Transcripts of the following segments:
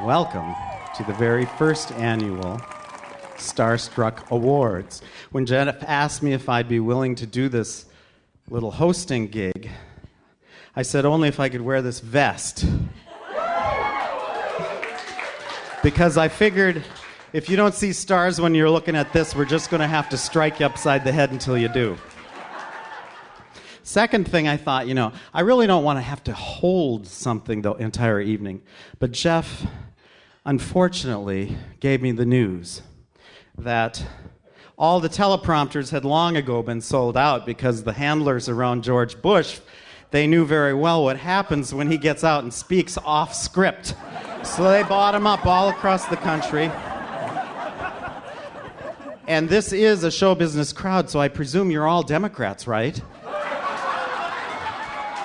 welcome to the very first annual Starstruck Awards. When Jeff asked me if I'd be willing to do this little hosting gig, I said only if I could wear this vest. Because I figured if you don't see stars when you're looking at this, we're just going to have to strike you upside the head until you do. Second thing I thought, I really don't want to have to hold something the entire evening. But Jeff, unfortunately, gave me the news that all the teleprompters had long ago been sold out because the handlers around George Bush, they knew very well what happens when he gets out and speaks off script. So they bought him up all across the country. And this is a show business crowd, so I presume you're all Democrats, right?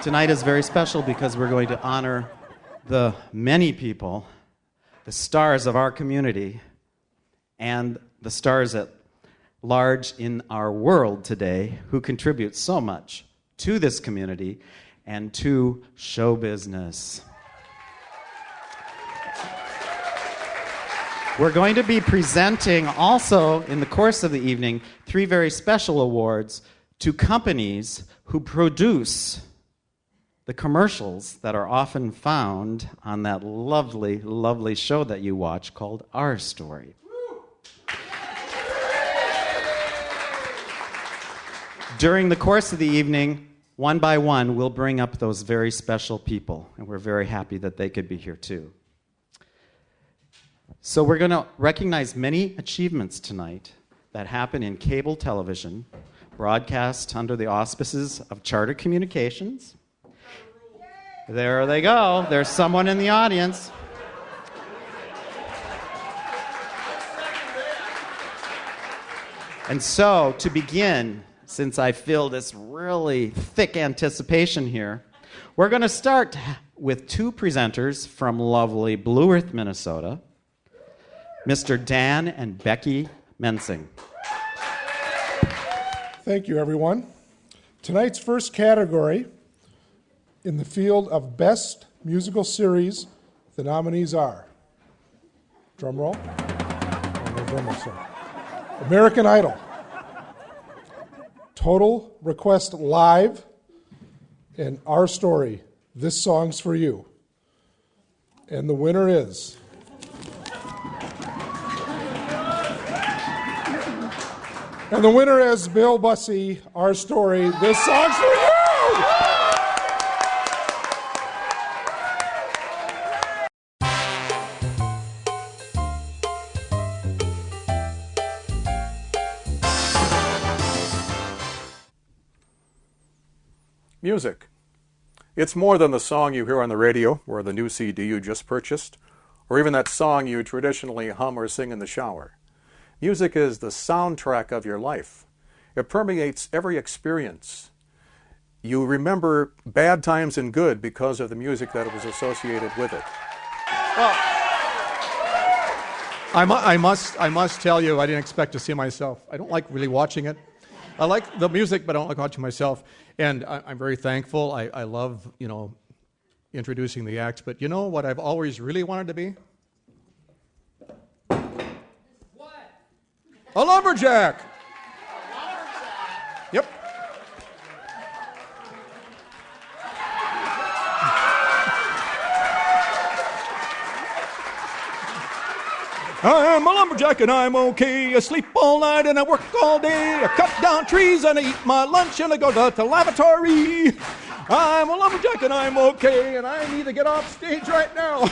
Tonight is very special because we're going to honor the many people, the stars of our community, and the stars at large in our world today who contribute so much to this community and to show business. We're going to be presenting also in the course of the evening 3 very special awards to companies who produce the commercials that are often found on that lovely, lovely show that you watch called Our Story. During the course of the evening, one by one, we'll bring up those very special people, and we're very happy that they could be here too. So we're going to recognize many achievements tonight that happen in cable television, broadcast under the auspices of Charter Communications. There they go. There's someone in the audience. And so, to begin, since I feel this really thick anticipation here, we're going to start with 2 presenters from lovely Blue Earth, Minnesota, Mr. Dan and Becky Mensing. Thank you, everyone. Tonight's first category in the field of Best Musical Series, the nominees are, drum roll, no drum roll, sorry. American Idol, Total Request Live, and Our Story, This Song's For You. And the winner is... And the winner is Bill Bussey, Our Story, This Song's For You! Music. It's more than the song you hear on the radio or the new CD you just purchased, or even that song you traditionally hum or sing in the shower. Music is the soundtrack of your life. It permeates every experience. You remember bad times and good because of the music that was associated with it. Well, I must tell you, I didn't expect to see myself. I don't like really watching it. I like the music, but I don't like watching myself. And I'm very thankful. I love, introducing the acts. But you know what I've always really wanted to be? What? A lumberjack. Yep. I'm a lumberjack and I'm okay. I sleep all night and I work all day. I cut down trees and I eat my lunch and I go to the lavatory. I'm a lumberjack and I'm okay, and I need to get off stage right now.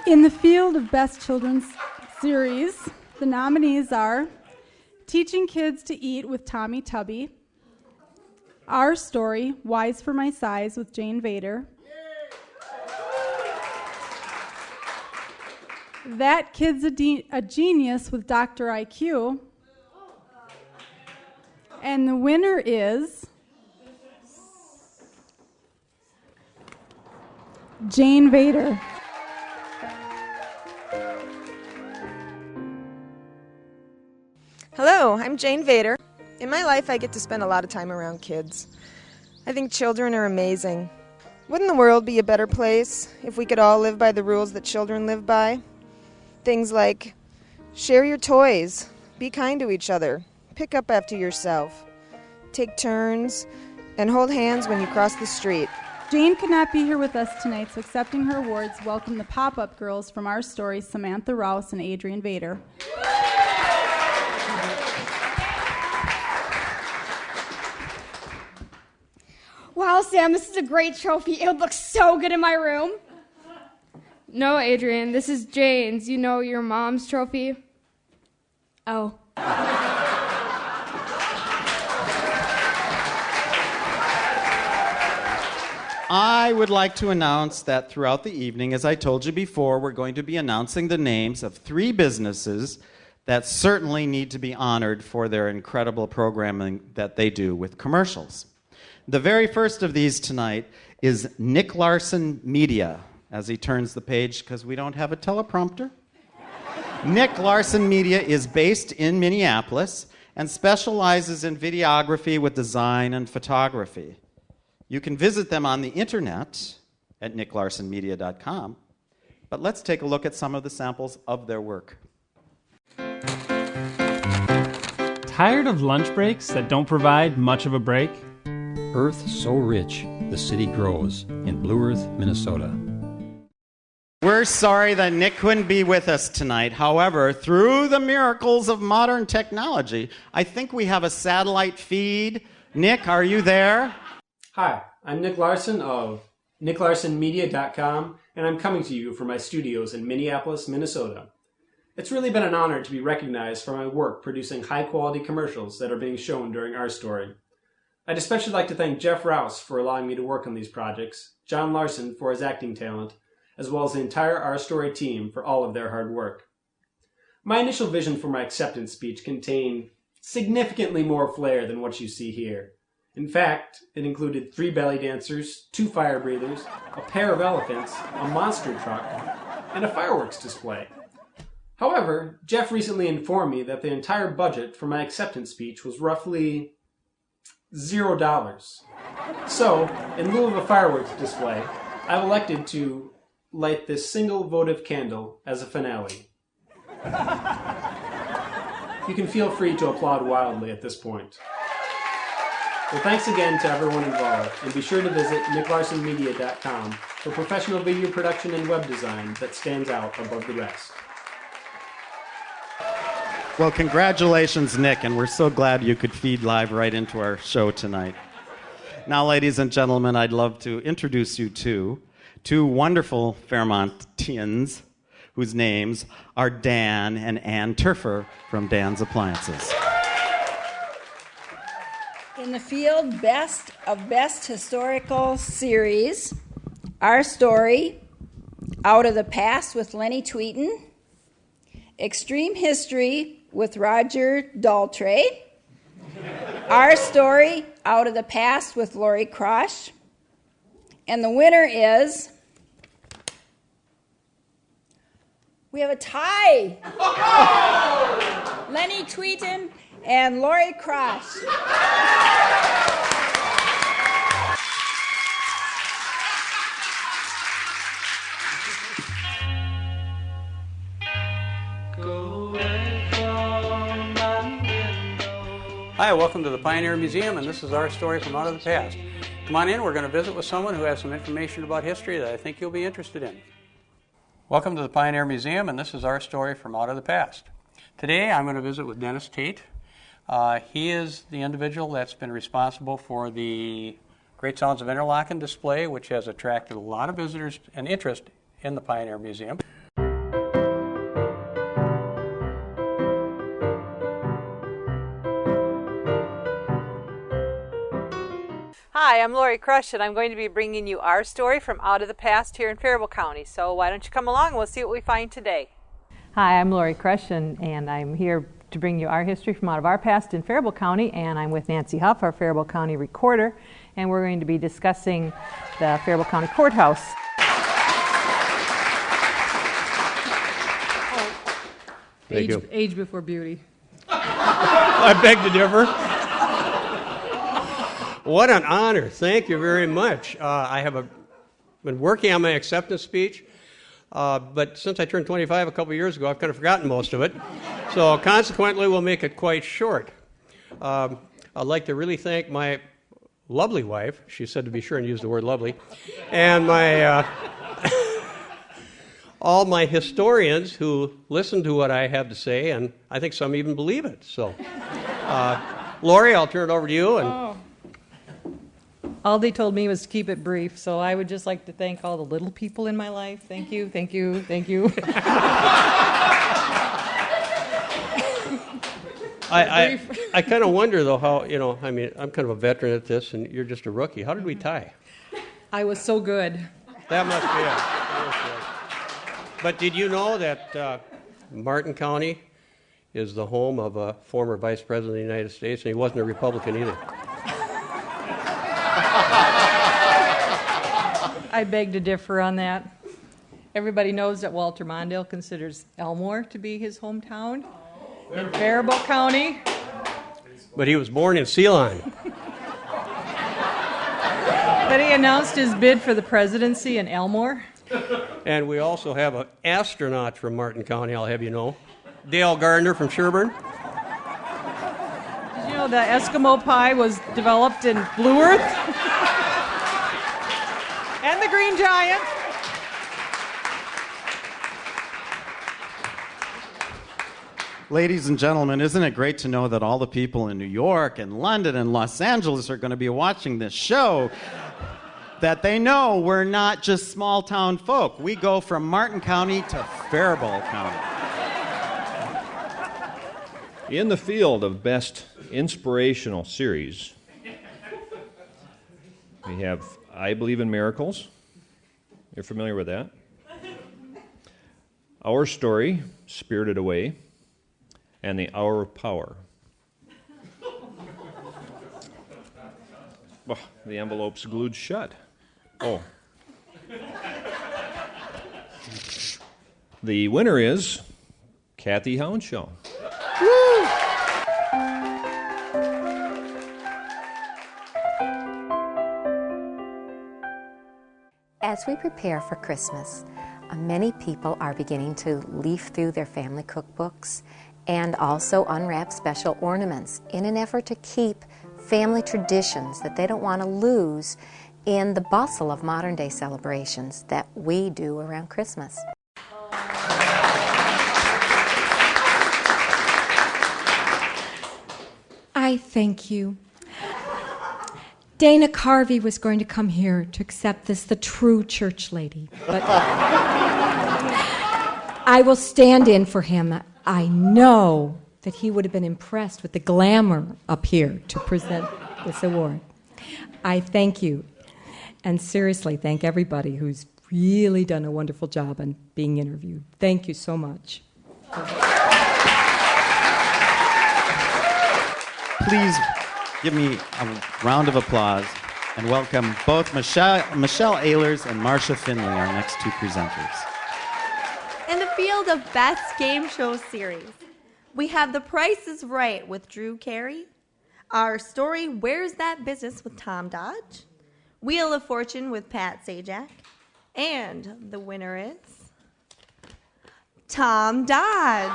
In the field of Best Children's Series, the nominees are Teaching Kids to Eat with Tommy Tubby, Our Story, Wise for My Size with Jane Vader, That Kid's a Genius with Dr. IQ, and the winner is Jane Vader. Hello, I'm Jane Vader. In my life, I get to spend a lot of time around kids. I think children are amazing. Wouldn't the world be a better place if we could all live by the rules that children live by? Things like share your toys, be kind to each other, pick up after yourself, take turns, and hold hands when you cross the street. Jane could not be here with us tonight, so accepting her awards, welcome the pop-up girls from Our Story, Samantha Rouse and Adrian Vader. Wow, Sam, this is a great trophy. It would look so good in my room. No, Adrian, this is Jane's. You know, your mom's trophy. Oh. I would like to announce that throughout the evening, as I told you before, we're going to be announcing the names of 3 businesses that certainly need to be honored for their incredible programming that they do with commercials. The very first of these tonight is Nick Larson Media, as he turns the page because we don't have a teleprompter. Nick Larson Media is based in Minneapolis and specializes in videography with design and photography. You can visit them on the internet at nicklarsonmedia.com, but let's take a look at some of the samples of their work. Tired of lunch breaks that don't provide much of a break? Earth so rich, the city grows in Blue Earth, Minnesota. We're sorry that Nick couldn't be with us tonight. However, through the miracles of modern technology, I think we have a satellite feed. Nick, are you there? Hi, I'm Nick Larson of nicklarsonmedia.com, and I'm coming to you from my studios in Minneapolis, Minnesota. It's really been an honor to be recognized for my work producing high-quality commercials that are being shown during Our Story. I'd especially like to thank Jeff Rouse for allowing me to work on these projects, John Larson for his acting talent, as well as the entire Our Story team for all of their hard work. My initial vision for my acceptance speech contained significantly more flair than what you see here. In fact, it included 3 belly dancers, 2 fire breathers, a pair of elephants, a monster truck, and a fireworks display. However, Jeff recently informed me that the entire budget for my acceptance speech was roughly $0. So, in lieu of a fireworks display, I've elected to light this single votive candle as a finale. You can feel free to applaud wildly at this point. Well, thanks again to everyone involved, and be sure to visit nicklarsonmedia.com for professional video production and web design that stands out above the rest. Well, congratulations, Nick, and we're so glad you could feed live right into our show tonight. Now, ladies and gentlemen, I'd love to introduce you to 2 wonderful Fairmontians whose names are Dan and Ann Turfer from Dan's Appliances. In the field Best of Best Historical Series, Our Story, Out of the Past with Lenny Tweeten, Extreme History with Roger Daltrey, Our Story, Out of the Past with Lori Crush, and the winner is... We have a tie! Lenny Tweeten and Lori Crush. Hi, welcome to the Pioneer Museum, and this is Our Story from Out of the Past. Come on in, we're going to visit with someone who has some information about history that I think you'll be interested in. Welcome to the Pioneer Museum, and this is Our Story from Out of the Past. Today I'm going to visit with Dennis Tate. He is the individual that's been responsible for the Great Sounds of Interlaken display, which has attracted a lot of visitors and interest in the Pioneer Museum. Hi, I'm Lori Crush, and I'm going to be bringing you Our Story from Out of the Past here in Faribault County. So why don't you come along and we'll see what we find today. Hi, I'm Lori Crush, and I'm here to bring you our history from out of our past in Faribault County, and I'm with Nancy Huff, our Faribault County recorder, and we're going to be discussing the Faribault County Courthouse. Age before beauty. I beg to differ. What an honor. Thank you very much. I have been working on my acceptance speech, but since I turned 25 a couple of years ago, I've kind of forgotten most of it. So consequently, we'll make it quite short. I'd like to really thank my lovely wife. She said to be sure and use the word lovely. And my all my historians who listen to what I have to say, and I think some even believe it. So, Lori, I'll turn it over to you. And All they told me was to keep it brief, so I would just like to thank all the little people in my life. Thank you, thank you, thank you. I kind of wonder, though, how, I mean, I'm kind of a veteran at this, and you're just a rookie. How did we tie? I was so good. That must be it. But did you know that Martin County is the home of a former Vice President of the United States, and he wasn't a Republican either? I beg to differ on that. Everybody knows that Walter Mondale considers Elmore to be his hometown in Faribault County. But he was born in Ceylon. But he announced his bid for the presidency in Elmore. And we also have an astronaut from Martin County, I'll have you know. Dale Gardner from Sherburne. Did you know the Eskimo pie was developed in Blue Earth? And the Green Giant. Ladies and gentlemen, isn't it great to know that all the people in New York and London and Los Angeles are going to be watching this show? That they know we're not just small-town folk. We go from Martin County to Faribault County. In the field of best inspirational series, we have I Believe in Miracles. You're familiar with that? Our Story, Spirited Away, and The Hour of Power. Oh, the envelope's glued shut. Oh. The winner is Kathy Hounshaw. Woo! As we prepare for Christmas, many people are beginning to leaf through their family cookbooks and also unwrap special ornaments in an effort to keep family traditions that they don't want to lose in the bustle of modern-day celebrations that we do around Christmas. I thank you. Dana Carvey was going to come here to accept this, the true church lady. But I will stand in for him. I know that he would have been impressed with the glamour up here to present this award. I thank you. And seriously, thank everybody who's really done a wonderful job on being interviewed. Thank you so much. Please give me a round of applause and welcome both Michelle Ehlers and Marcia Finley, our next two presenters. In the field of Best Game Show Series, we have The Price is Right with Drew Carey, Our Story, Where's That Business with Tom Dodge, Wheel of Fortune with Pat Sajak, and the winner is Tom Dodge.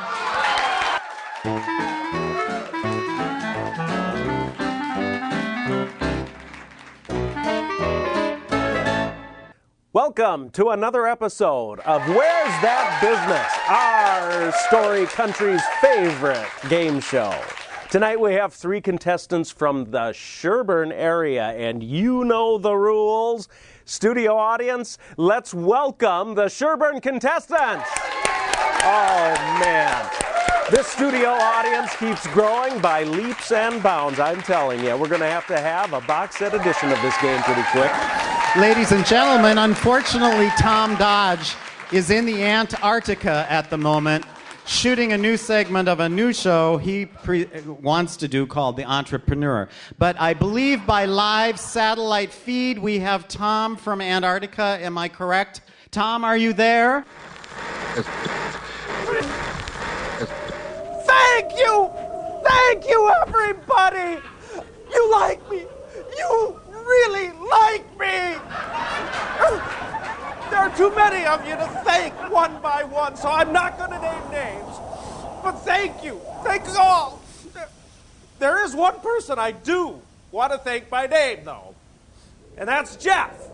Welcome to another episode of Where's That Business, our Story Country's favorite game show. Tonight we have three contestants from the Sherburne area, and you know the rules. Studio audience, let's welcome the Sherburne contestants. Oh, man. This studio audience keeps growing by leaps and bounds, I'm telling you. We're going to have a box set edition of this game pretty quick. Ladies and gentlemen, unfortunately, Tom Dodge is in the Antarctica at the moment, shooting a new segment of a new show he wants to do called The Entrepreneur. But I believe by live satellite feed, we have Tom from Antarctica. Am I correct? Tom, are you there? Thank you! Thank Thank you, everybody. You like me. You really like me. There are too many of you to thank one by one, so I'm not going to name names. But thank you. Thank you all. There is one person I do want to thank by name, though. And that's Jeff,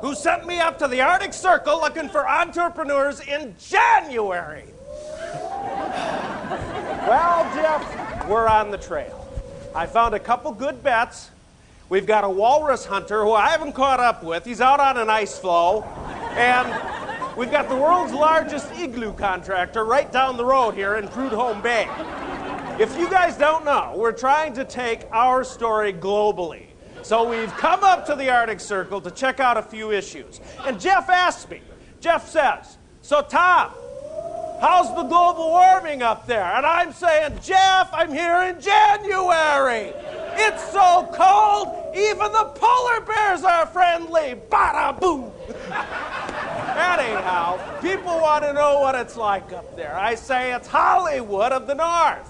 who sent me up to the Arctic Circle looking for entrepreneurs in January. Well, Jeff, we're on the trail. I found a couple good bets. We've got a walrus hunter who I haven't caught up with. He's out on an ice floe. And we've got the world's largest igloo contractor right down the road here in Prudhomme Bay. If you guys don't know, we're trying to take our story globally. So we've come up to the Arctic Circle to check out a few issues. And Jeff asked me, Jeff says, so Tom, how's the global warming up there? And I'm saying, Jeff, I'm here in January. It's so cold, even the polar bears are friendly. Bada boom. Anyhow, people want to know what it's like up there. I say it's Hollywood of the North.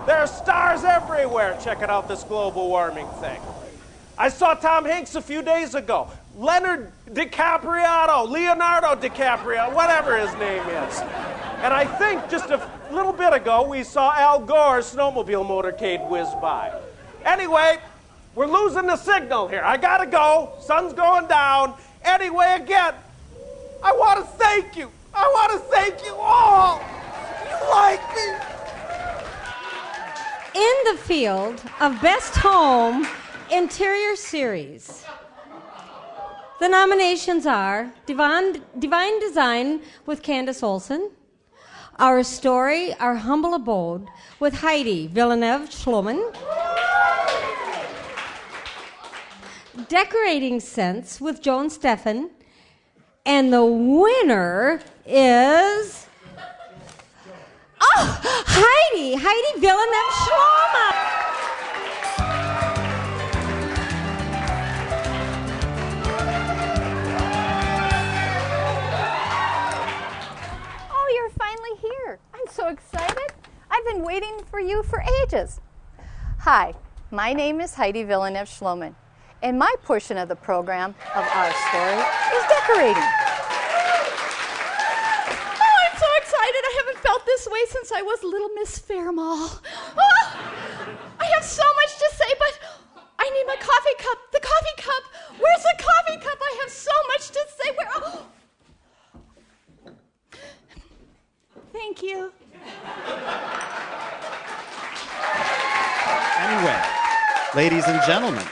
There's stars everywhere checking out this global warming thing. I saw Tom Hanks a few days ago. Leonardo DiCaprio, whatever his name is. And I think just a little bit ago we saw Al Gore's snowmobile motorcade whiz by. Anyway, we're losing the signal here. I gotta go. Sun's going down. Anyway, again, I want to thank you. I want to thank you all. You like me. In the field of Best Home Interior Series, the nominations are Divine Design with Candace Olson, Our Story, Our Humble Abode with Heidi Villeneuve-Schloman, Decorating Sense with Joan Steffen, and the winner is Heidi Villeneuve-Schloman. Oh, you're finally here. I'm so excited. I've been waiting for you for ages. Hi, my name is Heidi Villeneuve-Schloman, and my portion of the program of Our Story is decorating. Oh, I'm so excited. I haven't felt this way since I was little Miss Fairmont. Oh, I have so much to say, but I need my coffee cup. The coffee cup. Where's the coffee cup? I have so much to say. Where? Oh. Thank you. Anyway, ladies and gentlemen,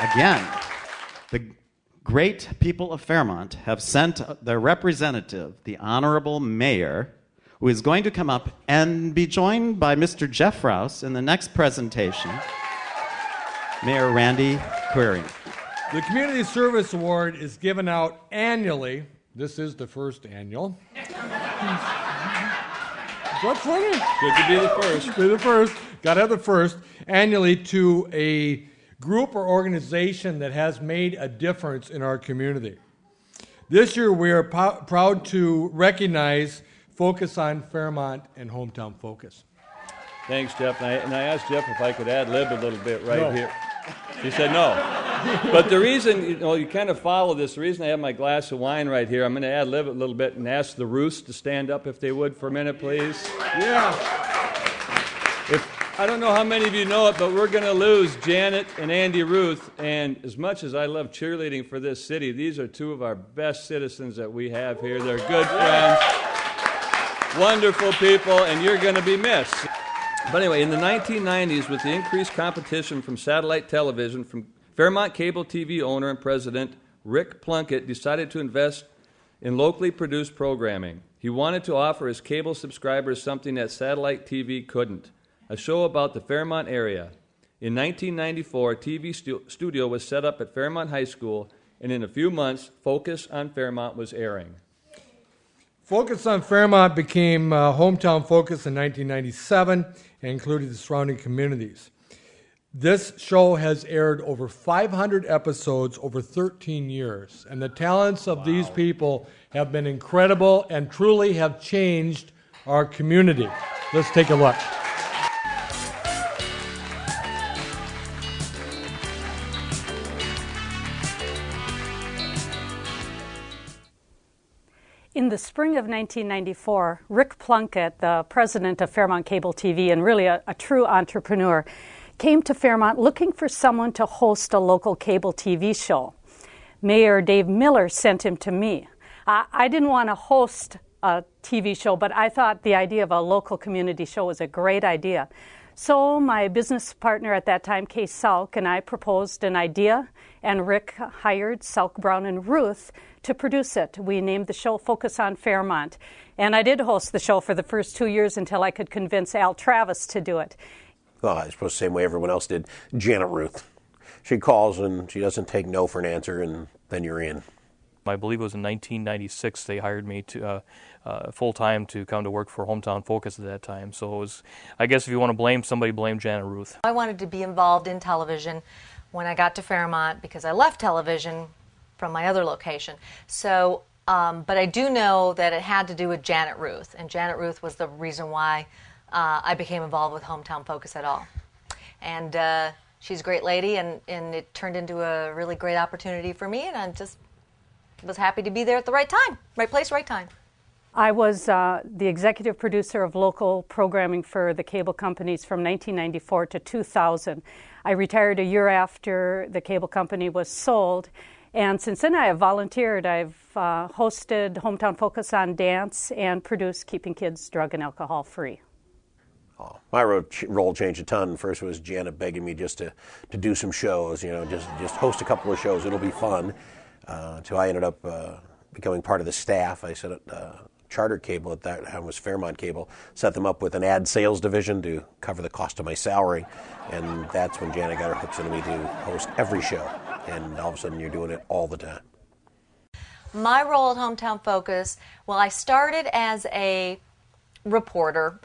again, the great people of Fairmont have sent their representative, the Honorable Mayor, who is going to come up and be joined by Mr. Jeff Rouse in the next presentation, Mayor Randy Query. The Community Service Award is given out annually. This is the first annual. What's funny? Good to be the first. Be the first. Got to have the first. Annually to a group or organization that has made a difference in our community. This year we are proud to recognize Focus on Fairmont and Hometown Focus. Thanks, Jeff. And I asked Jeff if I could ad-lib a little bit right here. He said no. But the reason, you kind of follow this, the reason I have my glass of wine right here, I'm going to ad-lib it a little bit and ask the Roosts to stand up if they would for a minute, please. Yeah. I don't know how many of you know it, but we're going to lose Janet and Andy Ruth. And as much as I love cheerleading for this city, these are two of our best citizens that we have here. They're good friends, wonderful people, and you're going to be missed. But anyway, in the 1990s, with the increased competition from satellite television, from Fairmont Cable TV owner and president Rick Plunkett decided to invest in locally produced programming. He wanted to offer his cable subscribers something that satellite TV couldn't, a show about the Fairmont area. In 1994, a TV studio was set up at Fairmont High School, and in a few months, Focus on Fairmont was airing. Focus on Fairmont became Hometown Focus in 1997 and included the surrounding communities. This show has aired over 500 episodes over 13 years, and the talents of these people have been incredible and truly have changed our community. Let's take a look. the spring of 1994, Rick Plunkett, the president of Fairmont Cable TV and really a true entrepreneur, came to Fairmont looking for someone to host a local cable TV show. Mayor Dave Miller sent him to me. I didn't want to host a TV show, but I thought the idea of a local community show was a great idea. So my business partner at that time, Kay Salk, and I proposed an idea, and Rick hired Salk, Brown, and Ruth to produce it. We named the show Focus on Fairmont. And I did host the show for the first 2 years until I could convince Al Travis to do it. Well, I suppose the same way everyone else did. Janet Ruth. She calls and she doesn't take no for an answer, and then you're in. I believe it was in 1996 they hired me to full-time to come to work for Hometown Focus at that time. So it was, I guess if you want to blame somebody, blame Janet Ruth. I wanted to be involved in television when I got to Fairmont because I left television from my other location. So, but I do know that it had to do with Janet Ruth, and Janet Ruth was the reason why I became involved with Hometown Focus at all. And she's a great lady, and it turned into a really great opportunity for me, and I just was happy to be there at the right time, right place, right time. I was the executive producer of local programming for the cable companies from 1994 to 2000. I retired a year after the cable company was sold, and since then I have volunteered. I've hosted Hometown Focus on Dance and produced Keeping Kids Drug and Alcohol Free. Oh, my role changed a ton. First was Janet begging me just to do some shows, just host a couple of shows. It'll be fun. So I ended up becoming part of the staff. I set up Charter Cable at that time was Fairmont Cable, set them up with an ad sales division to cover the cost of my salary, and that's when Janet got her hooks into me to host every show, and all of a sudden you're doing it all the time. My role at Hometown Focus, well, I started as a reporter,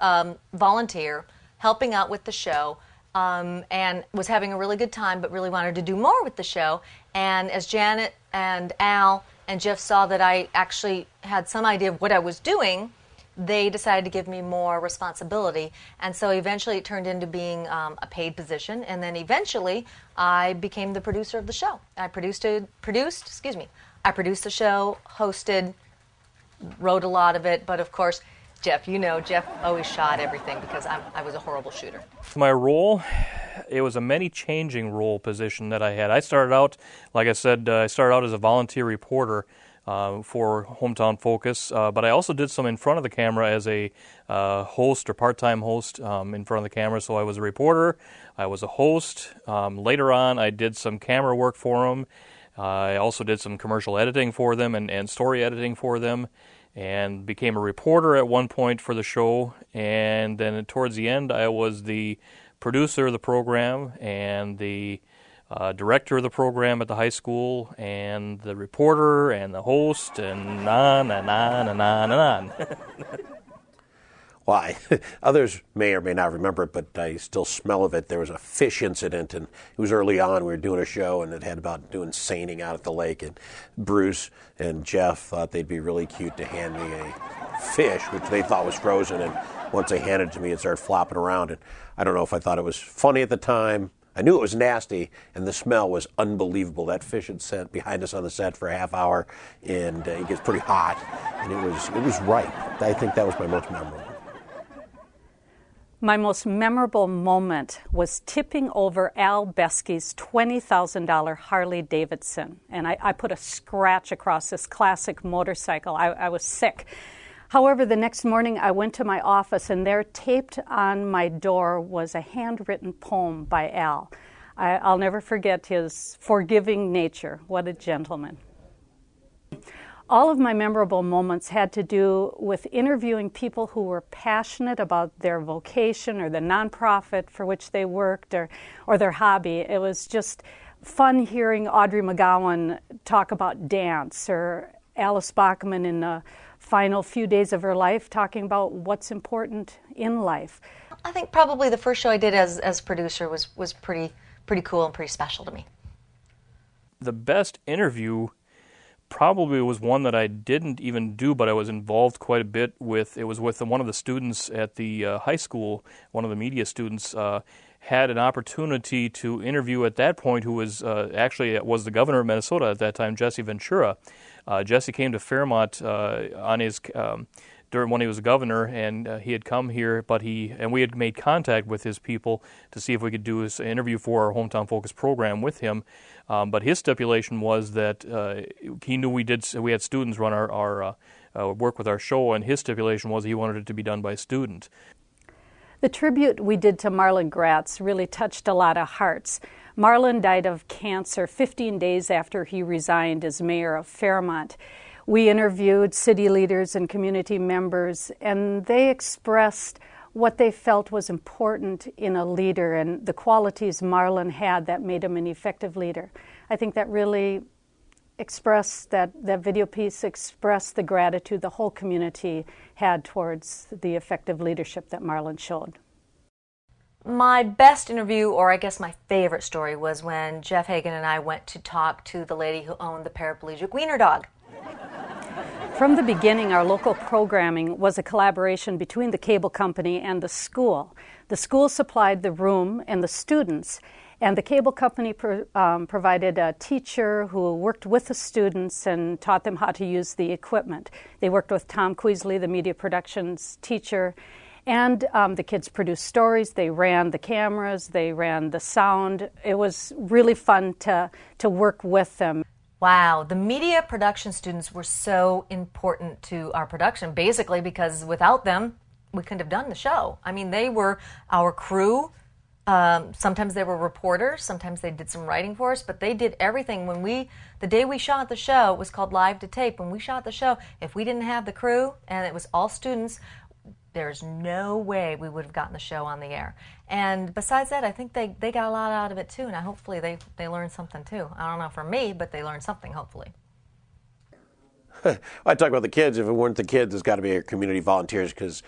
volunteer, helping out with the show, and was having a really good time, but really wanted to do more with the show. And as Janet and Al and Jeff saw that I actually had some idea of what I was doing, they decided to give me more responsibility. And so eventually it turned into being a paid position. And then eventually I became the producer of the show. I produced the show, hosted, wrote a lot of it, but of course, Jeff always shot everything because I was a horrible shooter. My role, it was a many-changing role position that I had. I started out, like I said, as a volunteer reporter for Hometown Focus, but I also did some in front of the camera as a host or part-time host in front of the camera. So I was a reporter, I was a host. Later on, I did some camera work for them. I also did some commercial editing for them and story editing for them, and became a reporter at one point for the show. And then towards the end, I was the producer of the program and the director of the program at the high school, and the reporter and the host, and on and on and on and on. Why? Others may or may not remember it, but I still smell of it. There was a fish incident, and it was early on. We were doing a show, and it had about doing seining out at the lake. And Bruce and Jeff thought they'd be really cute to hand me a fish, which they thought was frozen. And once they handed it to me, it started flopping around. And I don't know if I thought it was funny at the time. I knew it was nasty, and the smell was unbelievable. That fish had sat behind us on the set for a half hour, and it gets pretty hot, and it was ripe. I think that was my most memorable. My most memorable moment was tipping over Al Besky's $20,000 Harley Davidson, and I put a scratch across this classic motorcycle. I was sick. However, the next morning I went to my office, and there taped on my door was a handwritten poem by Al. I'll never forget his forgiving nature. What a gentleman. All of my memorable moments had to do with interviewing people who were passionate about their vocation or the nonprofit for which they worked or their hobby. It was just fun hearing Audrey McGowan talk about dance, or Alice Bachman in the final few days of her life talking about what's important in life. I think probably the first show I did as producer was pretty cool and pretty special to me. The best interview probably was one that I didn't even do, but I was involved quite a bit with. It was with one of the students at the high school. One of the media students had an opportunity to interview at that point, who was actually was the governor of Minnesota at that time, Jesse Ventura. Jesse came to Fairmont on his during when he was governor, and he had come here, and we had made contact with his people to see if we could do an interview for our Hometown Focus program with him. But his stipulation was that he knew we had students run our work with our show, and his stipulation was he wanted it to be done by a student. The tribute we did to Marlon Gratz really touched a lot of hearts. Marlon died of cancer 15 days after he resigned as mayor of Fairmont. We interviewed city leaders and community members, and they expressed what they felt was important in a leader and the qualities Marlon had that made him an effective leader. I think that really expressed, that video piece expressed the gratitude the whole community had towards the effective leadership that Marlon showed. My best interview, or I guess my favorite story, was when Jeff Hagan and I went to talk to the lady who owned the paraplegic wiener dog. From the beginning, our local programming was a collaboration between the cable company and the school. The school supplied the room and the students, and the cable company provided a teacher who worked with the students and taught them how to use the equipment. They worked with Tom Queasley, the media productions teacher, and the kids produced stories. They ran the cameras, they ran the sound. It was really fun to work with them. Wow, the media production students were so important to our production, basically because without them, we couldn't have done the show. I mean, they were our crew. Sometimes they were reporters, sometimes they did some writing for us, but they did everything. The day we shot the show, it was called Live to Tape. When we shot the show, if we didn't have the crew and it was all students, there's no way we would have gotten the show on the air. And besides that, I think they got a lot out of it too, and hopefully they learned something too. I don't know for me, but they learned something, hopefully. I talk about the kids. If it weren't the kids, it's got to be our community volunteers, because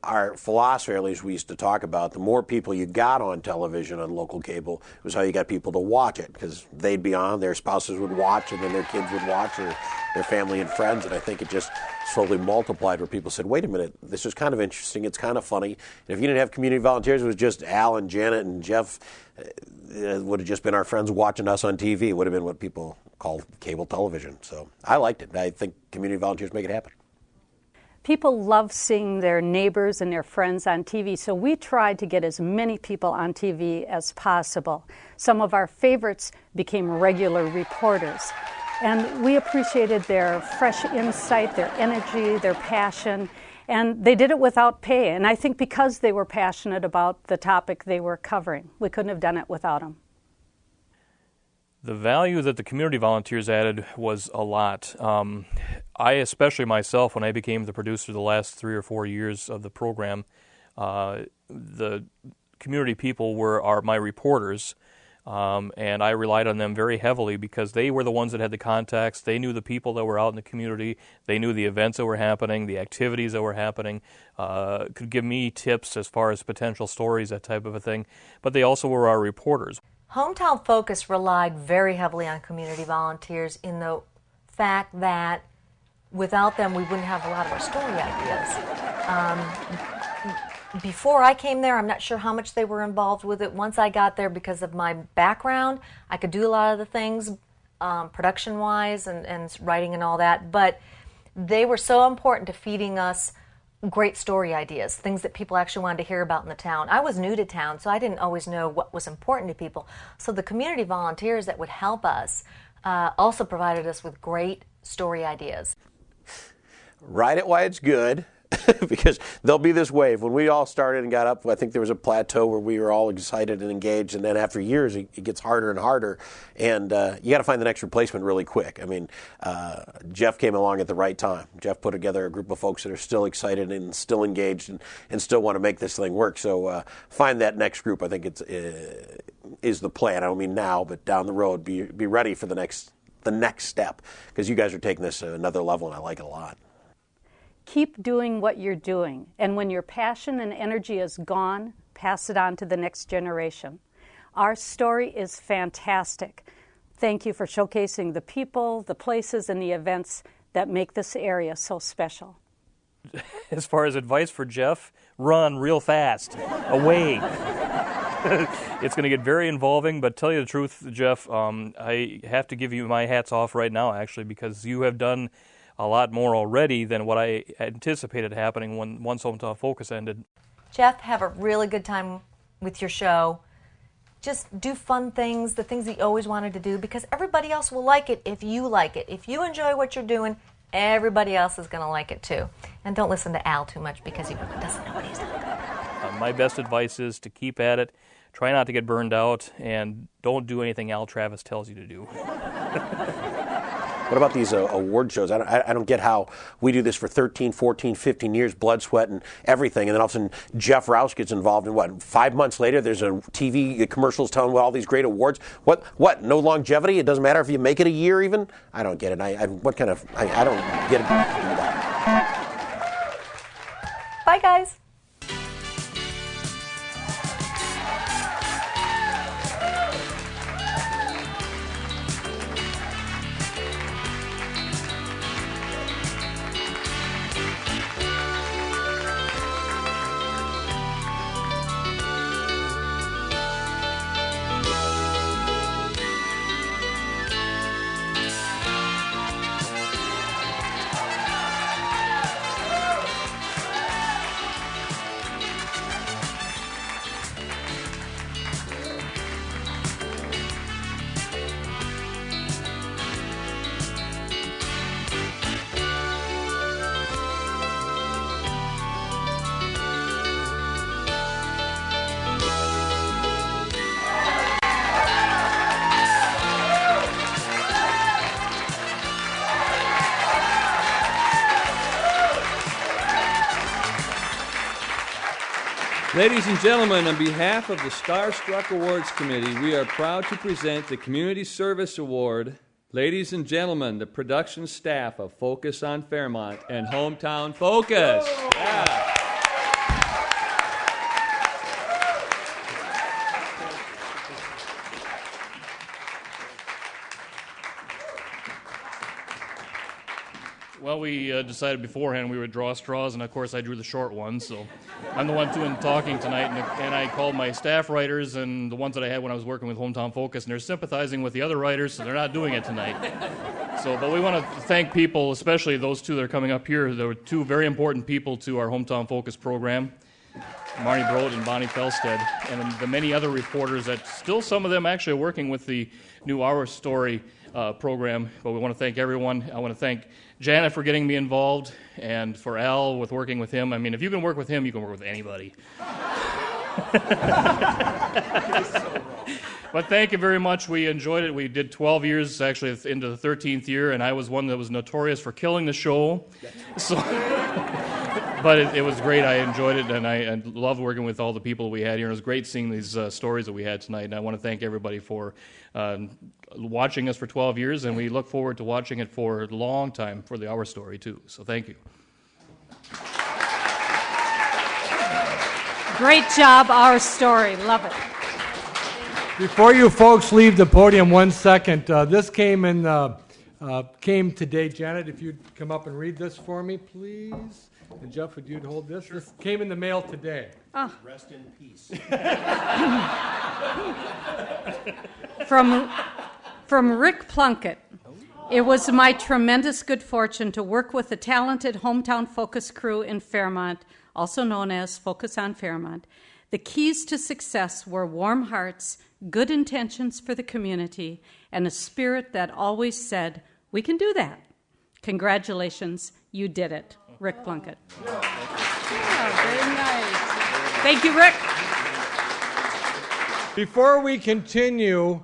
our philosophy, or at least we used to talk about, the more people you got on television, on local cable, was how you got people to watch it, because they'd be on, their spouses would watch, and then their kids would watch, or their family and friends, and I think it just slowly multiplied where people said, wait a minute, this is kind of interesting, it's kind of funny. And if you didn't have community volunteers, it was just Al and Janet and Jeff, it would have just been our friends watching us on TV. It would have been what people call cable television. So I liked it. I think community volunteers make it happen. People love seeing their neighbors and their friends on TV, so we tried to get as many people on TV as possible. Some of our favorites became regular reporters, and we appreciated their fresh insight, their energy, their passion, and they did it without pay. And I think because they were passionate about the topic they were covering, we couldn't have done it without them. The value that the community volunteers added was a lot. I, especially myself, when I became the producer the last 3 or 4 years of the program, the community people were my reporters, and I relied on them very heavily because they were the ones that had the contacts. They knew the people that were out in the community. They knew the events that were happening, the activities that were happening, could give me tips as far as potential stories, that type of a thing. But they also were our reporters. Hometown Focus relied very heavily on community volunteers in the fact that without them we wouldn't have a lot of our story ideas. Before I came there, I'm not sure how much they were involved with it. Once I got there, because of my background, I could do a lot of the things production-wise and writing and all that, but they were so important to feeding us great story ideas, things that people actually wanted to hear about in the town. I was new to town, so I didn't always know what was important to people. So the community volunteers that would help us also provided us with great story ideas. Ride it while it's good, because there'll be this wave. When we all started and got up, I think there was a plateau where we were all excited and engaged, and then after years it gets harder and harder, and you got to find the next replacement really quick. I mean, Jeff came along at the right time. Jeff put together a group of folks that are still excited and still engaged and still want to make this thing work. So find that next group. I think is the plan. I don't mean now, but down the road, be ready for the next step, because you guys are taking this to another level, and I like it a lot. Keep doing what you're doing, and when your passion and energy is gone, pass it on to the next generation. Our story is fantastic. Thank you for showcasing the people, the places, and the events that make this area so special. As far as advice for Jeff, run real fast, away. It's going to get very involving, but tell you the truth, Jeff, I have to give you my hats off right now, actually, because you have done a lot more already than what I anticipated happening once Hometown Focus ended. Jeff, have a really good time with your show. Just do fun things, the things that you always wanted to do, because everybody else will like it if you like it. If you enjoy what you're doing, everybody else is going to like it too. And don't listen to Al too much because he doesn't know what he's talking about. My best advice is to keep at it, try not to get burned out, and don't do anything Al Travis tells you to do. What about these award shows? I don't get how we do this for 13, 14, 15 years, blood, sweat, and everything, and then all of a sudden Jeff Rouse gets involved, and 5 months later there's a TV commercials telling about all these great awards. What? No longevity? It doesn't matter if you make it a year even? I don't get it. I don't get it. Bye, guys. Ladies and gentlemen, on behalf of the Starstruck Awards Committee, we are proud to present the Community Service Award. Ladies and gentlemen, the production staff of Focus on Fairmont and Hometown Focus. Yeah. Well, we decided beforehand we would draw straws, and of course I drew the short one, so I'm the one doing the talking tonight, and I called my staff writers and the ones that I had when I was working with Hometown Focus, and they're sympathizing with the other writers, so they're not doing it tonight. But we want to thank people, especially those two that are coming up here. There were two very important people to our Hometown Focus program, Marnie Broad and Bonnie Felstead, and the many other reporters that still some of them actually are working with the new Our Story program, but we want to thank everyone. I want to thank Janet for getting me involved, and for Al with working with him. I mean, if you can work with him, you can work with anybody. But thank you very much. We enjoyed it. We did 12 years, actually into the 13th year, and I was one that was notorious for killing the show. But it was great. I enjoyed it, and I loved working with all the people we had here. It was great seeing these stories that we had tonight, and I want to thank everybody for watching us for 12 years, and we look forward to watching it for a long time for the Our Story, too. So thank you. Great job, Our Story. Love it. Before you folks leave the podium, 1 second. This came today. Janet, if you'd come up and read this for me, please. And Jeff, would you hold this? Sure. This came in the mail today. Oh. Rest in peace. From Rick Plunkett. It was my tremendous good fortune to work with the talented Hometown Focus crew in Fairmont, also known as Focus on Fairmont. The keys to success were warm hearts, good intentions for the community, and a spirit that always said, "We can do that." Congratulations, you did it. Rick Plunkett. Yeah, very nice. Thank you, Rick. Before we continue,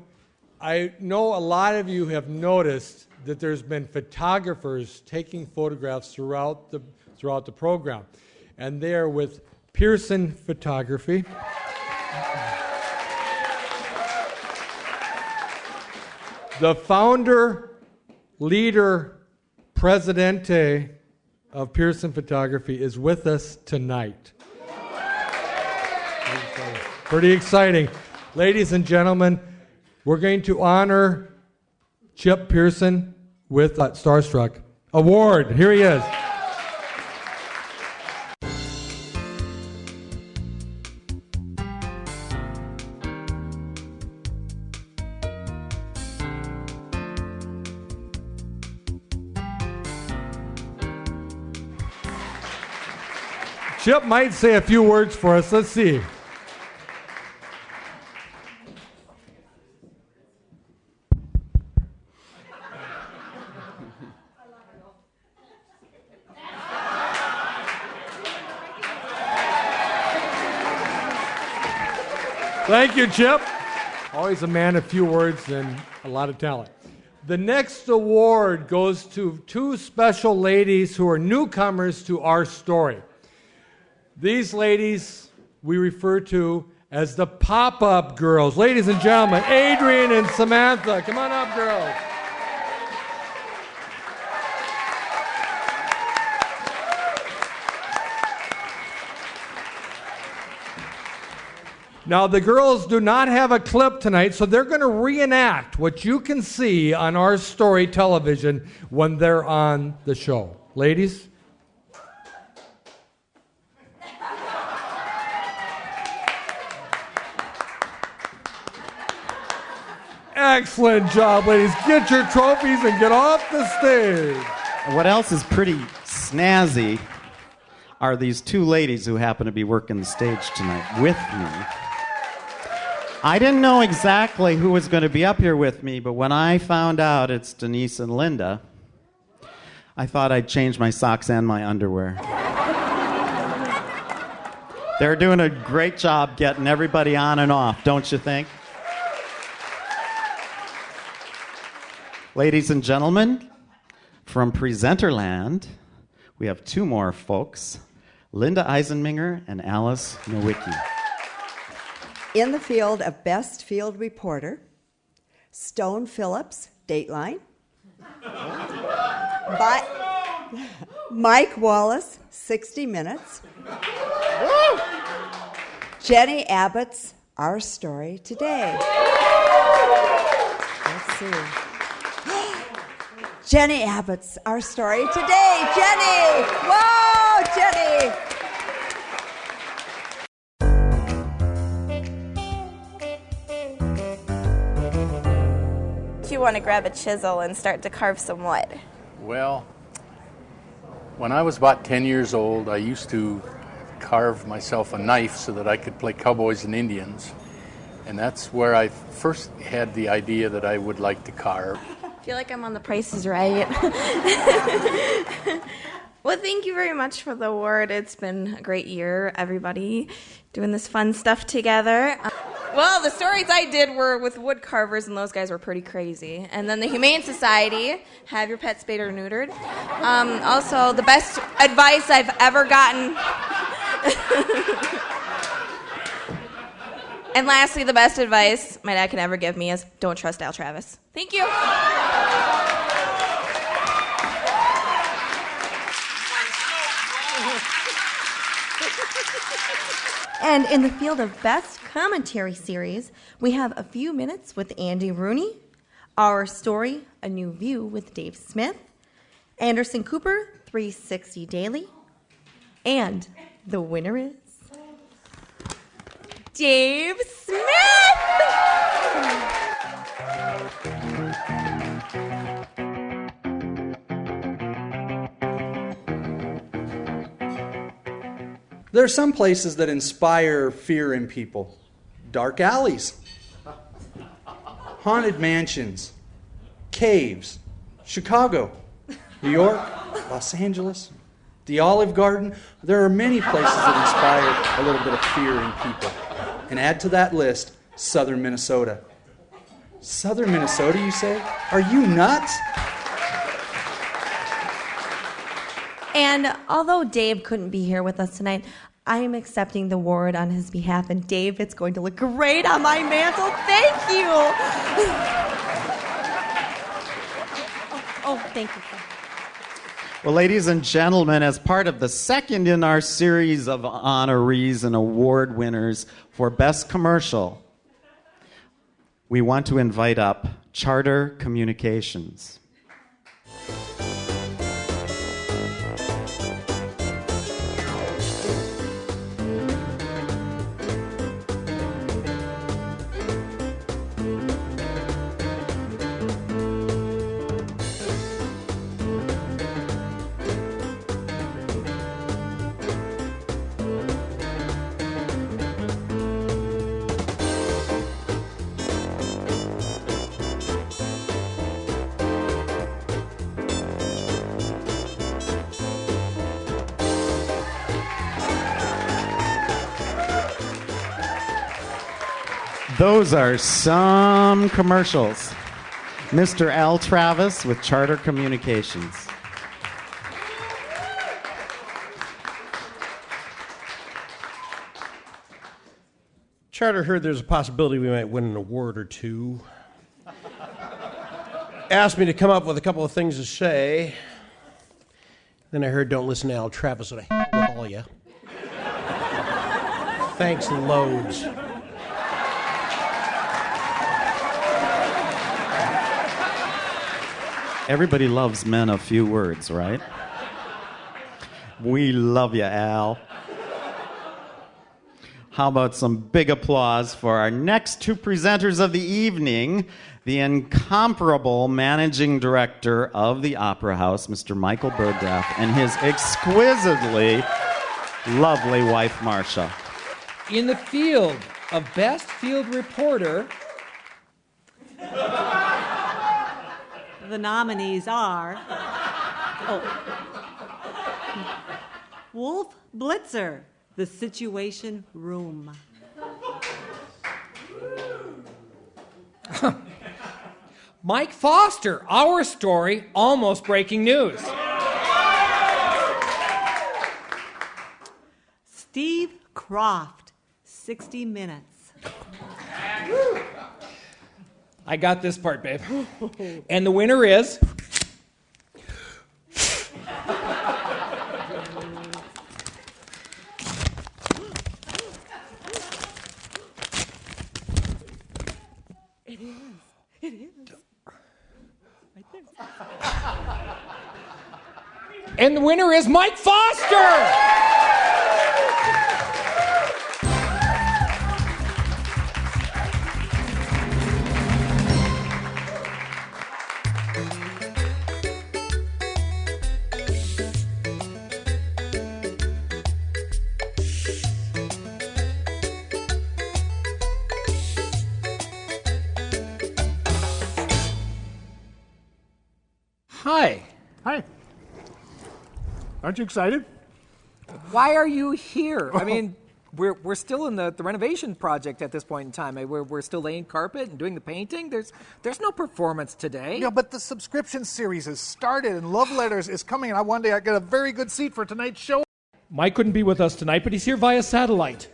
I know a lot of you have noticed that there's been photographers taking photographs throughout the program, and they are with Pearson Photography. The founder, leader, presidente of Pearson Photography is with us tonight. Pretty exciting. Ladies and gentlemen, we're going to honor Chip Pearson with a Starstruck Award. Here he is. Chip might say a few words for us. Let's see. Thank you, Chip. Always a man of few words and a lot of talent. The next award goes to two special ladies who are newcomers to our story. These ladies we refer to as the pop-up girls. Ladies and gentlemen, Adrian and Samantha, come on up, girls. Now, the girls do not have a clip tonight, so they're going to reenact what you can see on our story television when they're on the show. Ladies? Excellent job, ladies. Get your trophies and get off the stage. What else is pretty snazzy are these two ladies who happen to be working the stage tonight with me. I didn't know exactly who was going to be up here with me, but when I found out it's Denise and Linda, I thought I'd change my socks and my underwear. They're doing a great job getting everybody on and off, don't you think? Ladies and gentlemen, from Presenterland, we have two more folks, Linda Eisenminger and Alice Nowicki. In the field of Best Field Reporter, Stone Phillips, Dateline. Mike Wallace, 60 Minutes. Jenny Abbott's Our Story Today. Let's see. Jenny Abbott's Our Story Today. Jenny! Whoa, Jenny! You want to grab a chisel and start to carve some wood? Well, when I was about 10 years old, I used to carve myself a knife so that I could play cowboys and Indians. And that's where I first had the idea that I would like to carve. I feel like I'm on The Price is Right. Well, thank you very much for the award. It's been a great year, everybody, doing this fun stuff together. Well, the stories I did were with wood carvers, and those guys were pretty crazy. And then the Humane Society, have your pet spayed or neutered. Also, the best advice I've ever gotten. And lastly, the best advice my dad can ever give me is don't trust Al Travis. Thank you. And in the field of Best Commentary Series, we have A Few Minutes with Andy Rooney, Our Story, A New View with Dave Smith, Anderson Cooper, 360 Daily, and the winner is Dave Smith! There are some places that inspire fear in people. Dark alleys, haunted mansions, caves, Chicago, New York, Los Angeles, the Olive Garden. There are many places that inspire a little bit of fear in people. And add to that list, Southern Minnesota. Southern Minnesota, you say? Are you nuts? And although Dave couldn't be here with us tonight, I am accepting the award on his behalf. And Dave, it's going to look great on my mantle. Thank you. Thank you. Well, ladies and gentlemen, as part of the second in our series of honorees and award winners for Best Commercial, we want to invite up Charter Communications. Those are some commercials. Mr. Al Travis with Charter Communications. Charter heard there's a possibility we might win an award or two. Asked me to come up with a couple of things to say. Then I heard, don't listen to Al Travis, so to hell with all you. Thanks loads. Everybody loves men of few words, right? We love you, Al. How about some big applause for our next two presenters of the evening, the incomparable managing director of the Opera House, Mr. Michael Burgraff, and his exquisitely lovely wife, Marcia. In the field of Best Field Reporter, the nominees are Wolf Blitzer, The Situation Room. Mike Foster, Our Story, Almost Breaking News. Steve Croft, 60 Minutes. I got this part, babe. And the winner is... It is. Right there. And the winner is Mike Foster! Hi. Hi. Aren't you excited? Why are you here? I mean, we're still in the renovation project at this point in time. We're still laying carpet and doing the painting. There's no performance today. Yeah, but the subscription series has started and Love Letters is coming, and I wanted to get a very good seat for tonight's show. Mike couldn't be with us tonight, but he's here via satellite.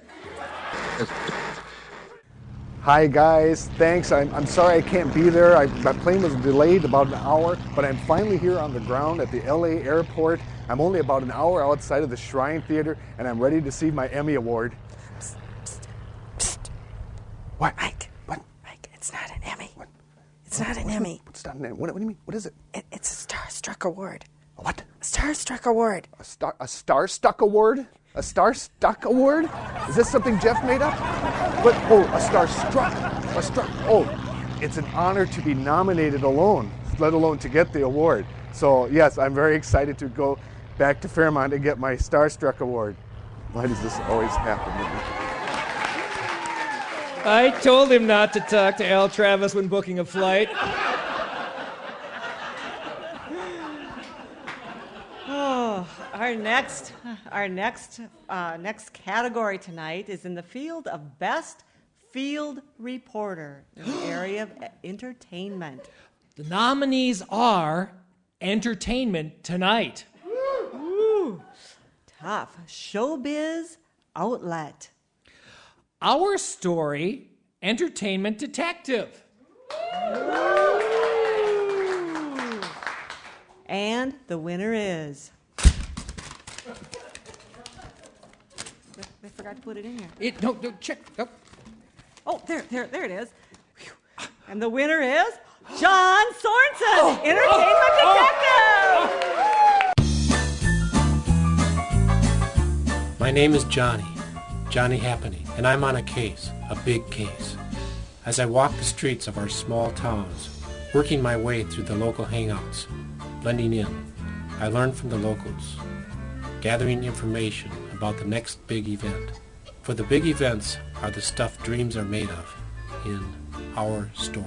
Hi guys, thanks. I'm sorry I can't be there. My plane was delayed about an hour, but I'm finally here on the ground at the LA airport. I'm only about an hour outside of the Shrine Theater, and I'm ready to receive my Emmy Award. Psst, psst, psst. What? Mike, it's not an Emmy. What? It's not an Emmy. It's not an Emmy. What do you mean? What is it? It's a Starstruck Award. A what? A Starstruck Award. A Starstruck Award? A Starstruck Award? Is this something Jeff made up? But, a Starstruck. It's an honor to be nominated alone, let alone to get the award. So, yes, I'm very excited to go back to Fairmont and get my Starstruck Award. Why does this always happen to me? I told him not to talk to Al Travis when booking a flight. Our next category tonight is in the field of Best Field Reporter in the area of entertainment. The nominees are Entertainment Tonight. Ooh, tough. Showbiz Outlet. Our Story, Entertainment Detective. Ooh. And the winner is... I forgot to put it in here. No, check. No. Oh, there it is. And the winner is John Sorensen, Entertainment Detective. My name is Johnny Happening, and I'm on a case, a big case. As I walk the streets of our small towns, working my way through the local hangouts, blending in, I learn from the locals, gathering information about the next big event. For the big events are the stuff dreams are made of in Our Story.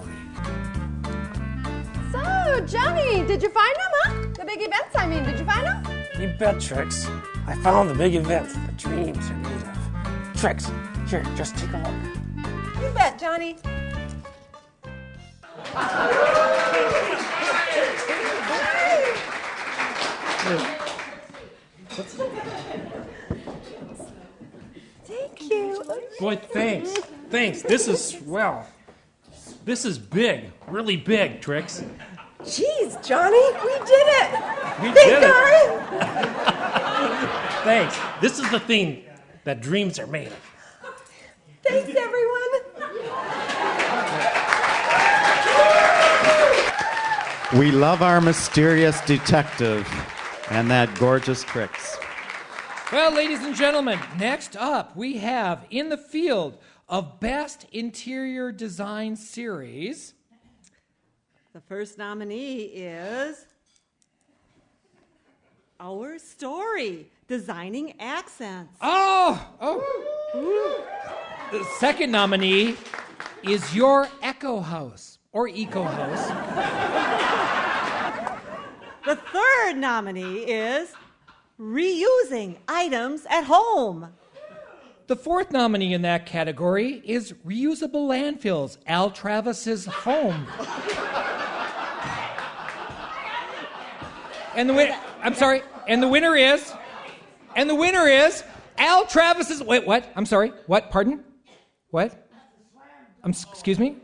So, Johnny, did you find them, huh? The big events, did you find them? You bet, Trix. I found the big events the dreams are made of. Trix, here, just take a look. You bet, Johnny. Thank you. Boy, thanks. Thanks. This is big. Really big, Trix. Jeez, Johnny, we did it. We Big did it. time. Thanks. This is the thing that dreams are made of. Thanks, everyone. We love our mysterious detective and that gorgeous Trix. Well, ladies and gentlemen, next up we have in the field of Best Interior Design Series. The first nominee is Our Story, Designing Accents. Oh. The second nominee is Your Echo House, or Eco House. The third nominee is Reusing Items at Home. The fourth nominee in that category is Reusable Landfills, Al Travis's home. And the winner is Al Travis's. Wait, what? I'm sorry. What? Pardon? What? Excuse me?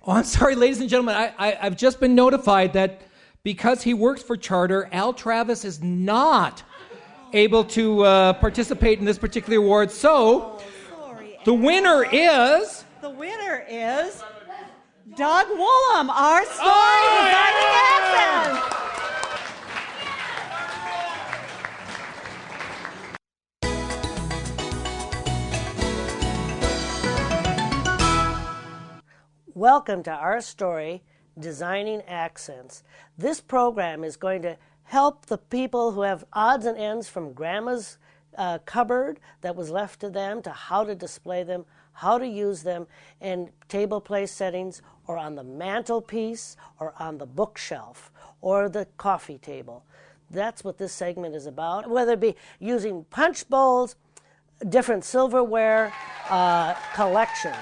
Oh, I'm sorry, ladies and gentlemen. I've just been notified that because he works for Charter, Al Travis is not able to participate in this particular award. So, the winner is Doug Woolham, Our Story, Designing Accents. Welcome to Our Story, Designing Accents. This program is going to help the people who have odds and ends from Grandma's cupboard that was left to them to how to display them, how to use them in table place settings or on the mantelpiece or on the bookshelf or the coffee table. That's what this segment is about, whether it be using punch bowls, different silverware, collections.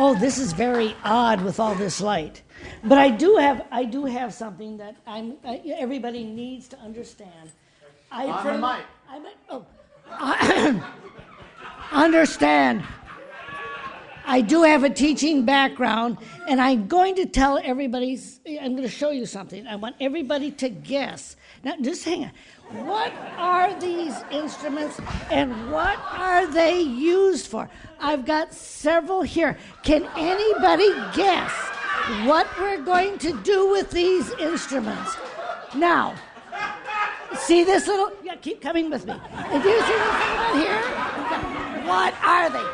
Oh, this is very odd with all this light. But I do have something that everybody needs to understand. Understand. I do have a teaching background, and I'm going to I'm going to show you something. I want everybody to guess. Now, just hang on. What are these instruments, and what are they used for? I've got several here. Can anybody guess what we're going to do with these instruments? Now, see this little... Yeah, keep coming with me. If you see this little one here, what are they?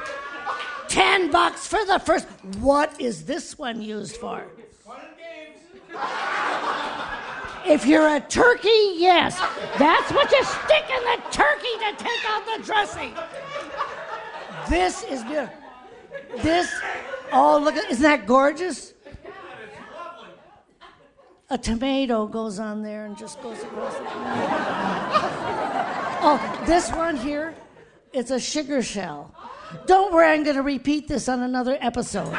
$10 for the first. What is this one used for? If you're a turkey, yes. That's what you stick in the turkey to take out the dressing. This is beautiful. Look at, isn't that gorgeous? A tomato goes on there and just goes across the this one here, it's a sugar shell. Don't worry, I'm going to repeat this on another episode.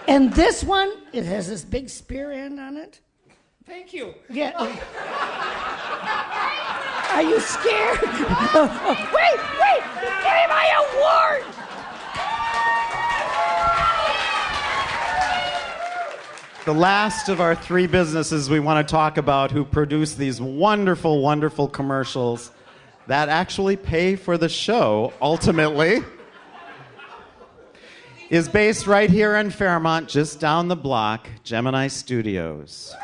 And this one, it has this big spear end on it. Thank you. Yeah. Are you scared? Wait! Give me my award! The last of our three businesses we want to talk about who produce these wonderful, wonderful commercials that actually pay for the show, ultimately, is based right here in Fairmont, just down the block, Gemini Studios.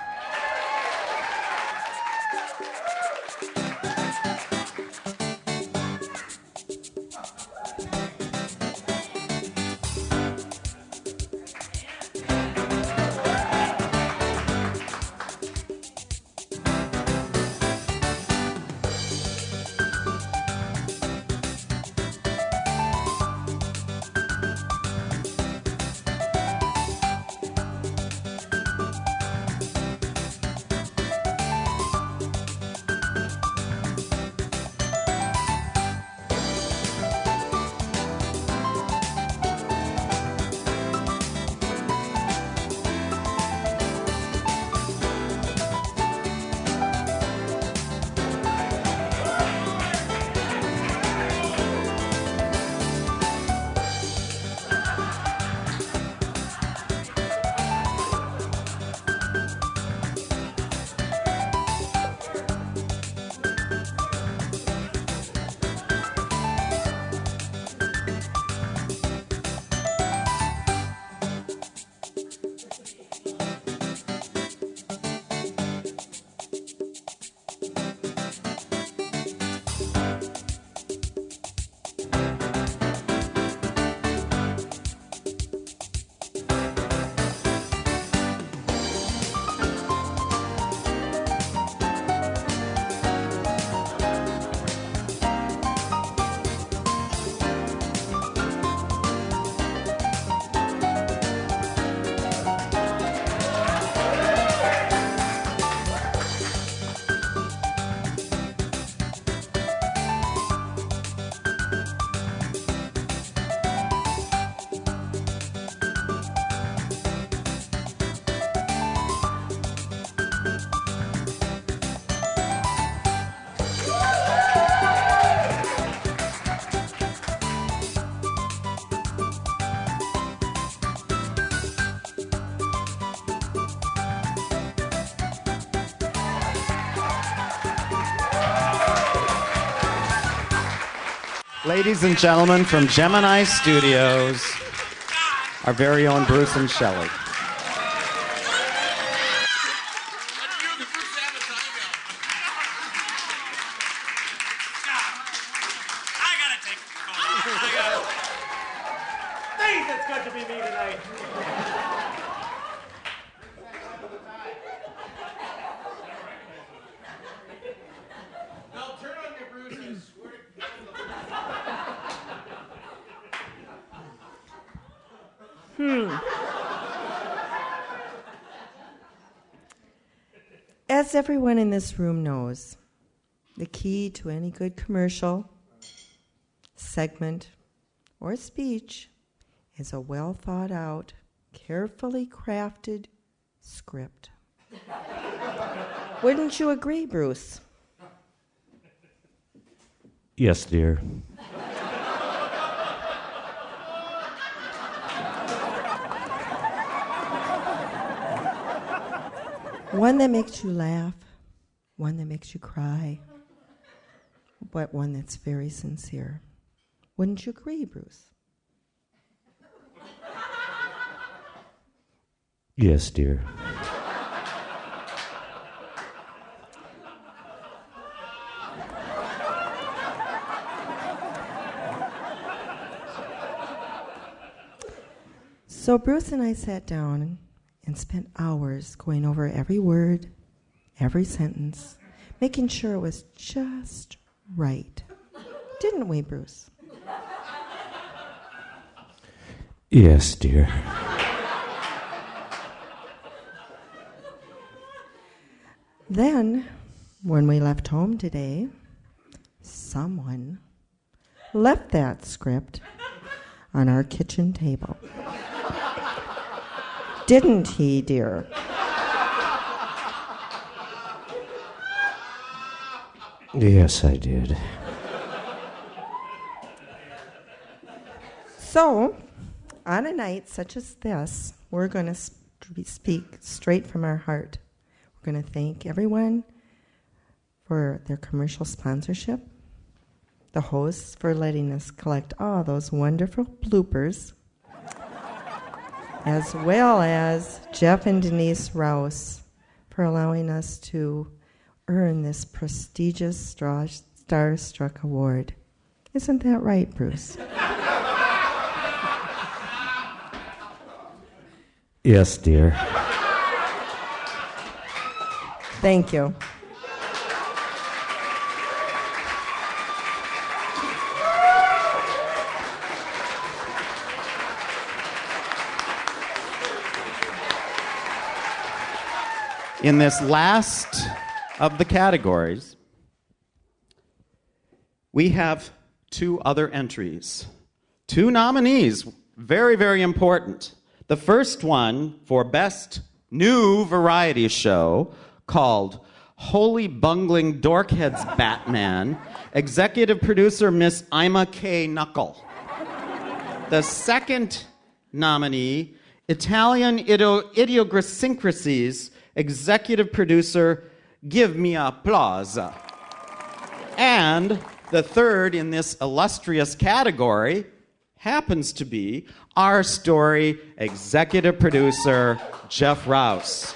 Ladies and gentlemen, from Gemini Studios, our very own Bruce and Shelley. Thanks, it's good to be me tonight. As everyone in this room knows, the key to any good commercial, segment, or speech is a well thought out, carefully crafted script. Wouldn't you agree, Bruce? Yes, dear. One that makes you laugh, one that makes you cry, but one that's very sincere. Wouldn't you agree, Bruce? Yes, dear. So Bruce and I sat down and spent hours going over every word, every sentence, making sure it was just right. Didn't we, Bruce? Yes, dear. Then, when we left home today, someone left that script on our kitchen table. Didn't he, dear? Yes, I did. So, on a night such as this, we're going to speak straight from our heart. We're going to thank everyone for their commercial sponsorship, the hosts for letting us collect all those wonderful bloopers, as well as Jeff and Denise Rouse for allowing us to earn this prestigious Starstruck Award. Isn't that right, Bruce? Yes, dear. Thank you. In this last of the categories, we have two other entries, two nominees, very, very important. The first one for Best New Variety Show, called Holy Bungling Dorkhead's Batman, executive producer Miss Ima K. Knuckle. The second nominee, Italian Idiosyncrasies, executive producer, give me applause. And the third in this illustrious category happens to be Our Story executive producer, Jeff Rouse.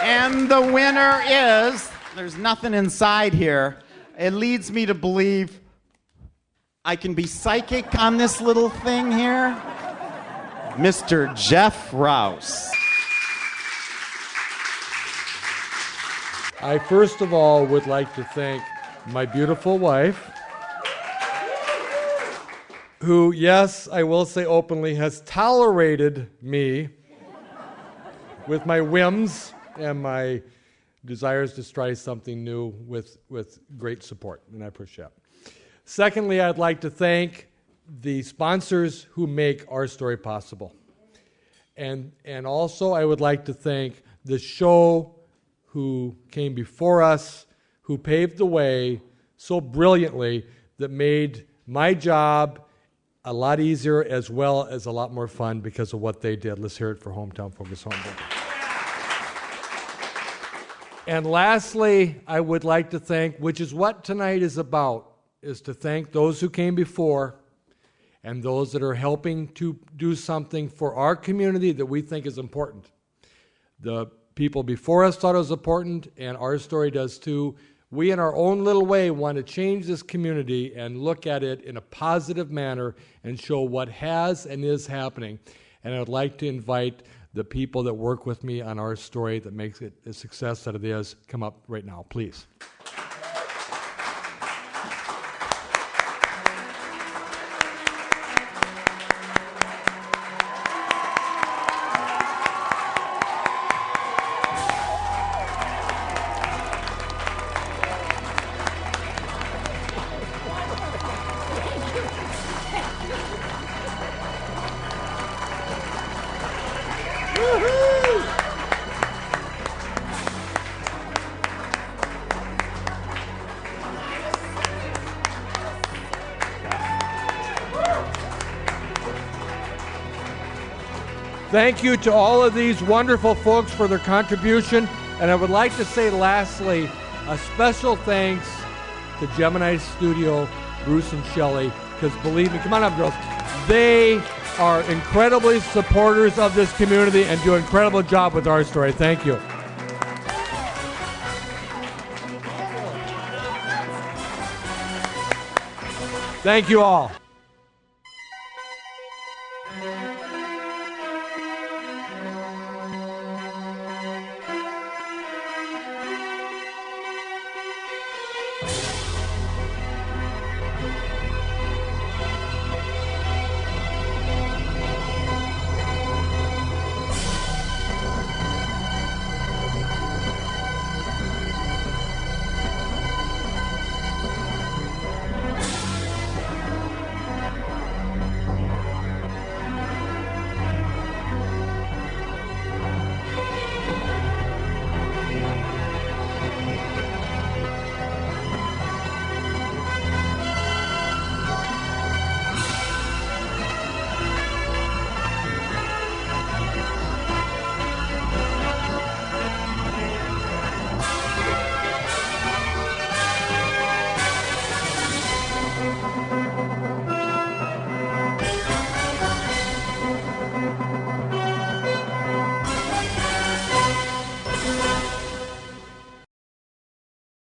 And the winner is, there's nothing inside here. It leads me to believe I can be psychic on this little thing here. Mr. Jeff Rouse. I first of all would like to thank my beautiful wife, who, yes, I will say openly, has tolerated me with my whims and my desires to try something new with great support, and I appreciate it. Secondly, I'd like to thank the sponsors who make Our Story possible. And also I would like to thank the show who came before us, who paved the way so brilliantly that made my job a lot easier as well as a lot more fun because of what they did. Let's hear it for Hometown Focus Homeboy. And lastly, I would like to thank, which is what tonight is about, is to thank those who came before and those that are helping to do something for our community that we think is important. The people before us thought it was important, and our story does too. We, in our own little way, want to change this community and look at it in a positive manner and show what has and is happening. And I would like to invite the people that work with me on our story that makes it a success that it is, come up right now, please. Thank you to all of these wonderful folks for their contribution. And I would like to say lastly, a special thanks to Gemini Studio, Bruce and Shelley, because believe me, come on up, girls, they are incredibly supporters of this community and do an incredible job with our story. Thank you. Thank you all.